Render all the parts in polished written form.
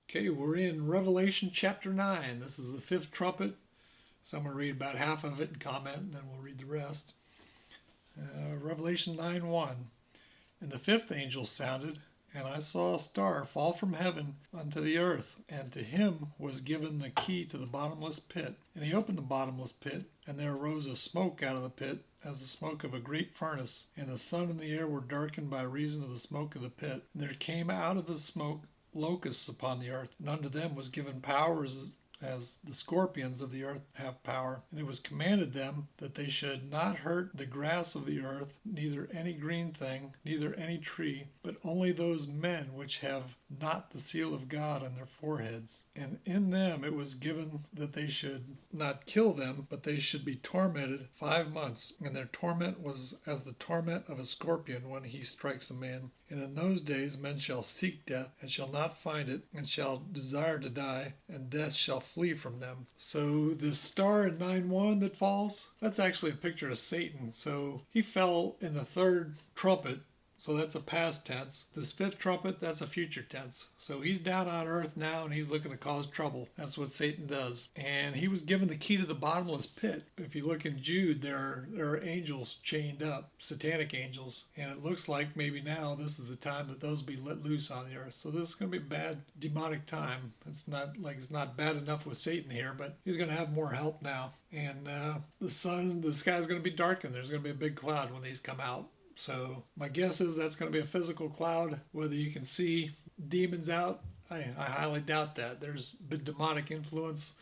Okay, we're in Revelation chapter 9. This is the fifth trumpet. So I'm going to read about half of it and comment, and then we'll read the rest. Revelation 9:1. And the fifth angel sounded, and I saw a star fall from heaven unto the earth, and to him was given the key to the bottomless pit. And he opened the bottomless pit, and there arose a smoke out of the pit, as the smoke of a great furnace. And the sun and the air were darkened by reason of the smoke of the pit. And there came out of the smoke locusts upon the earth, and unto them was given power as the scorpions of the earth have power. And it was commanded them that they should not hurt the grass of the earth, neither any green thing, neither any tree, but only those men which have not the seal of God on their foreheads. And in them it was given that they should not kill them, but they should be tormented 5 months. And their torment was as the torment of a scorpion when he strikes a man. And in those days men shall seek death, and shall not find it, and shall desire to die, and death shall flee from them. So the star in 9:1 that falls, that's actually a picture of Satan. So he fell in the third trumpet. So that's a past tense. This fifth trumpet, that's a future tense. So he's down on earth now and he's looking to cause trouble. That's what Satan does. And he was given the key to the bottomless pit. If you look in Jude, there are angels chained up, satanic angels. And it looks like maybe now this is the time that those be let loose on the earth. So this is going to be a bad demonic time. It's not bad enough with Satan here, but he's going to have more help now. And the sky's going to be darkened. There's going to be a big cloud when these come out. So my guess is that's going to be a physical cloud. Whether you can see demons out, I highly doubt that. There's been demonic influence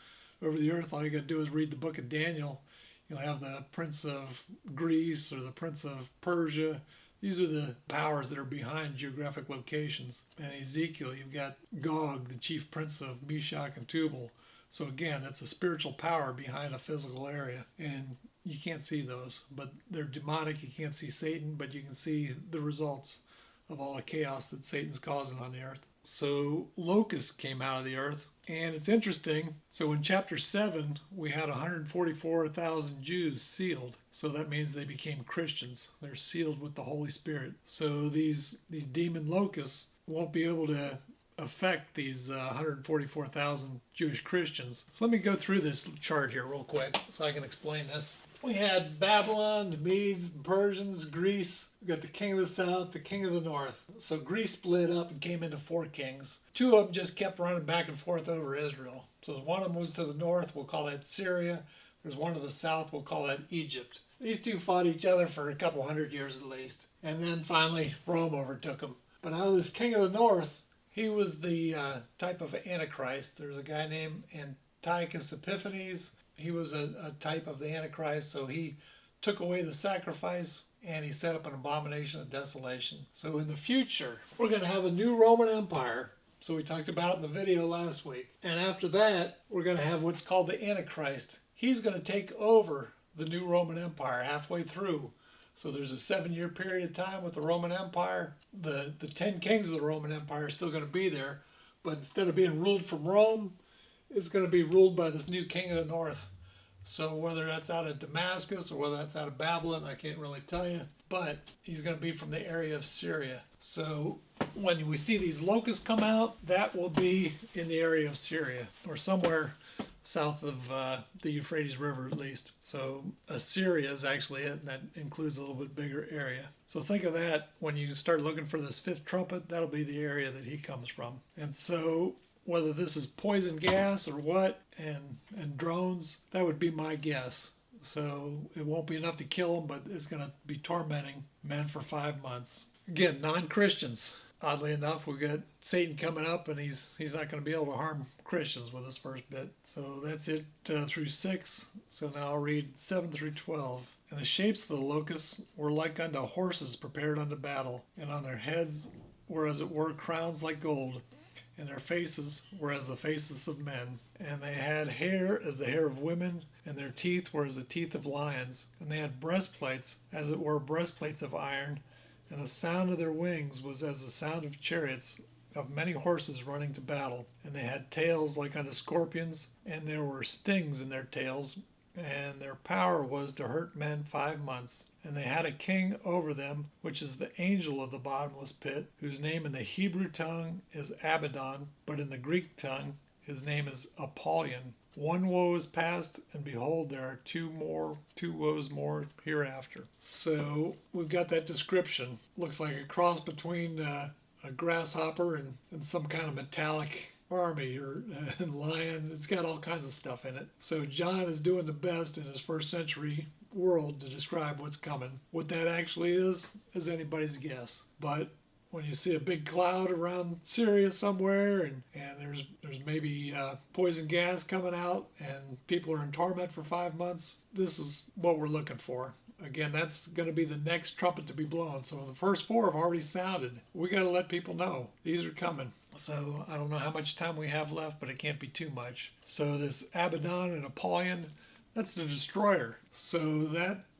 over the earth. All you got to do is read the book of Daniel. You'll have the prince of Greece or the prince of Persia. These are the powers that are behind geographic locations. And Ezekiel, you've got Gog, the chief prince of Meshach and Tubal. So again, that's a spiritual power behind a physical area. And you can't see those, but they're demonic. You can't see Satan, but you can see the results of all the chaos that Satan's causing on the earth. So locusts came out of the earth, and it's interesting. So in chapter 7, we had 144,000 Jews sealed. So that means they became Christians. They're sealed with the Holy Spirit. So these demon locusts won't be able to affect these 144,000 Jewish Christians. So let me go through this chart here real quick so I can explain this. We had Babylon, the Medes, the Persians, Greece. We got the king of the south, the king of the north. So Greece split up and came into 4 kings. 2 of them just kept running back and forth over Israel. So one of them was to the north, we'll call that Syria. There's one to the south, we'll call that Egypt. These 2 fought each other for a couple hundred years at least. And then finally Rome overtook them. But now this king of the north, he was the type of Antichrist. There's a guy named Antiochus Epiphanes. He was a type of the Antichrist, so he took away the sacrifice and he set up an abomination of desolation. So in the future, we're going to have a new Roman Empire. So we talked about it in the video last week. And after that, we're going to have what's called the Antichrist. He's going to take over the new Roman Empire halfway through. So there's a 7-year period of time with the Roman Empire. The 10 kings of the Roman Empire are still going to be there. But instead of being ruled from Rome, it's going to be ruled by this new king of the north. So whether that's out of Damascus or whether that's out of Babylon, I can't really tell you. But he's going to be from the area of Syria. So when we see these locusts come out, that will be in the area of Syria or somewhere south of the Euphrates River at least. So Assyria is actually it, and that includes a little bit bigger area. So think of that when you start looking for this fifth trumpet, that'll be the area that he comes from. And so whether this is poison gas or what, and drones, that would be my guess. So it won't be enough to kill them, but it's going to be tormenting men for 5 months. Again, non-Christians. Oddly enough, we've got Satan coming up, and he's not going to be able to harm Christians with this first bit. So that's it through 6. So now I'll read 7 through 12. And the shapes of the locusts were like unto horses prepared unto battle, and on their heads were as it were crowns like gold, and their faces were as the faces of men. And they had hair as the hair of women, and their teeth were as the teeth of lions. And they had breastplates as it were breastplates of iron, and the sound of their wings was as the sound of chariots of many horses running to battle. And they had tails like unto scorpions, and there were stings in their tails, and their power was to hurt men 5 months. And they had a king over them, which is the angel of the bottomless pit, whose name in the Hebrew tongue is Abaddon, but in the Greek tongue his name is Apollyon. One woe is past, and behold, there are two woes more hereafter. So we've got that description. Looks like a cross between a grasshopper and some kind of metallic army or lion. It's got all kinds of stuff in it. So John is doing the best in his first century world to describe what's coming. What that actually is anybody's guess. But when you see a big cloud around Syria somewhere and there's maybe poison gas coming out and people are in torment for 5 months, this is what we're looking for. Again, that's going to be the next trumpet to be blown. So the first four have already sounded. We got to let people know these are coming. So I don't know how much time we have left, but it can't be too much. So this Abaddon and Apollyon, that's the destroyer. So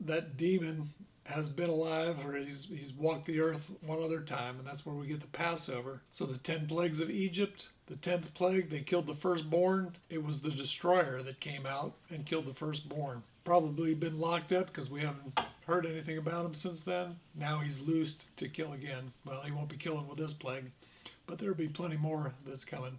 that demon has been alive, or he's walked the earth one other time, and that's where we get the Passover. So the 10 plagues of Egypt, the 10th plague, they killed the firstborn. It was the destroyer that came out and killed the firstborn. Probably been locked up because we haven't heard anything about him since then. Now he's loosed to kill again. Well, he won't be killing with this plague, but there'll be plenty more that's coming.